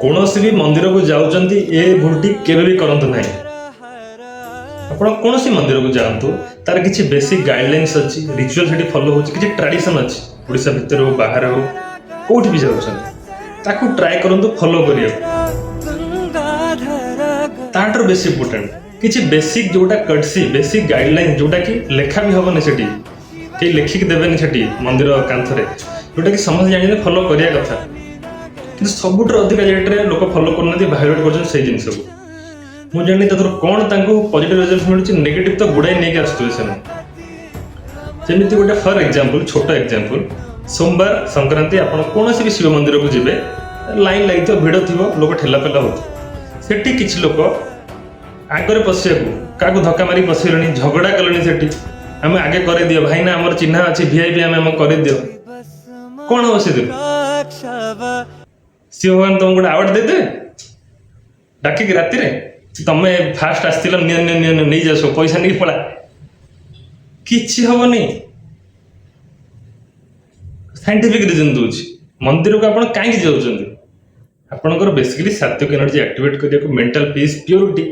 କୌଣସି ବି ମନ୍ଦିରକୁ ଯାଉଛନ୍ତି ଏ ଭୁଲଟି କେବେ ବି କରନ୍ତୁ ନାହିଁ। ଆପଣ କୌଣସି ମନ୍ଦିରକୁ ଯାଆନ୍ତୁ, ତାର କିଛି ବେସିକ୍ ଗାଇଡଲାଇନ୍ସ ଅଛି, ରିଚୁଆଲ ସେଠି ଫଲୋ ହେଉଛି, କିଛି ଟ୍ରାଡିସନ ଅଛି। ଓଡ଼ିଶା ଭିତରେ ହଉ ବାହାରେ ହଉ କୋଉଠି ବି ଯାଉଛନ୍ତି, ତାକୁ ଟ୍ରାଏ କରନ୍ତୁ ଫଲୋ କରିବାକୁ। ତାଠାରୁ ବେଶୀ ଇମ୍ପୋର୍ଟାଣ୍ଟ କିଛି ବେସିକ୍ ଯୋଉଟା କଟସି, ବେସିକ୍ ଗାଇଡଲାଇନ୍ ଯୋଉଟା କି ଲେଖା ବି ହବନି, ସେଠି କେହି ଲେଖିକି ଦେବେନି ସେଠି ମନ୍ଦିର କାନ୍ଥରେ, ଯୋଉଟା କି ସମସ୍ତେ ଜାଣିଛନ୍ତି ଫଲୋ କରିବା କଥା। କିନ୍ତୁ ସବୁଠାରୁ ଅଧିକା ରେଟ୍ରେ ଲୋକ ଫଲୋ କରୁନାହାନ୍ତି, ଭାଇରାଲ କରୁଛନ୍ତି ସେଇ ଜିନିଷକୁ। ମୁଁ ଜାଣିନି ତାଙ୍କର କ'ଣ ତାଙ୍କୁ ପଜିଟିଭ୍ ରେଜଲ୍ଟ ମିଳୁଛି, ନେଗେଟିଭ୍ ତ ଗୁଡ଼ାଏ ନେଇକି ଆସୁଥିବେ ସେମାନେ। ଯେମିତି ଗୋଟେ ଫର୍ ଏକ୍ଜାମ୍ପଲ୍, ଛୋଟ ଏକ୍ଜାମ୍ପଲ୍, ସୋମବାର ସଂକ୍ରାନ୍ତି ଆପଣ କୌଣସି ବି ଶିବ ମନ୍ଦିରକୁ ଯିବେ, ଲାଇନ୍ ଲାଗିଥିବ, ଭିଡ଼ ଥିବ, ଲୋକ ଠେଲାପେଲା ହେଉଥିବ। ସେଠି କିଛି ଲୋକ ଆଗରେ ପଶିବାକୁ କାହାକୁ ଧକ୍କା ମାରି ପଶିଗଲେଣି, ଝଗଡ଼ା କଲେଣି। ସେଠି ଆମେ ଆଗେ କରିଦିଅ ଭାଇନା, ଆମର ଚିହ୍ନା ଅଛି, ଭିଆଇପି ଆମେ କରିଦିଅ। କ'ଣ ହବ ସେଥିରୁ? ଶିବ ଭଗବାନ ତମକୁ ଗୋଟେ ଆୱାର୍ଡ ଦେଇଦେବେ ଡାକିକି ରାତିରେ, ତମେ ଫାଷ୍ଟ ଆସିଥିଲ, ନେଇଯାଅ ସବୁ ପଇସା ନେଇକି ପଳା। କିଛି ହବନି। ସାଇଣ୍ଟିଫିକ ରିଜନ ଦଉଛି। ମନ୍ଦିରକୁ ଆପଣ କାହିଁକି ଯାଉଛନ୍ତି? ଆପଣଙ୍କର ବେସିକାଲି ସାତ୍ୱିକ ଏନର୍ଜି ଆକ୍ଟିଭେଟ୍ କରିବାକୁ, ମେଣ୍ଟାଲ ପିସ୍, ପ୍ୟୁରିଟି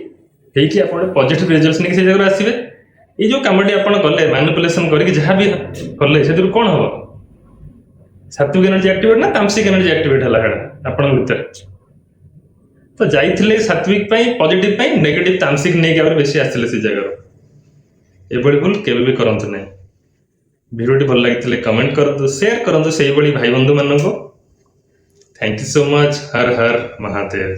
ହେଇକି ଆପଣ ପଜିଟିଭ ରେଜଲ୍ଟ ନେଇକି ସେଇ ଜାଗାରୁ ଆସିବେ। ଏଇ ଯୋଉ କାମଟି ଆପଣ କଲେ, ମାନୁପୁଲେସନ କରିକି ଯାହା ବି କଲେ, ସେଥିରୁ କ'ଣ ହବ? ସାତ୍ୱିକ ଏନର୍ଜି ଆକ୍ଟିଭେଟ୍ ନା ତାମସିକ ଏନର୍ଜି ଆକ୍ଟିଭେଟ୍ ହେଲା ଆପଣଙ୍କ ଭିତରେ? ତ ଯାଇଥିଲେ ସାତ୍ୱିକ ପାଇଁ, ପଜିଟିଭ ପାଇଁ, ନେଗେଟିଭ ତାମସିକ ନେଇକି ଆହୁରି ବେଶୀ ଆସିଥିଲେ ସେ ଜାଗାରୁ। ଏଭଳି ଭୁଲ କେବେ ବି କରନ୍ତୁ ନାହିଁ। ଭିଡ଼ିଓଟି ଭଲ ଲାଗିଥିଲେ କମେଣ୍ଟ କରନ୍ତୁ, ସେୟାର କରନ୍ତୁ ସେଇଭଳି ଭାଇ ବନ୍ଧୁ ମାନଙ୍କୁ। Thank you so much. Har Har Mahadev.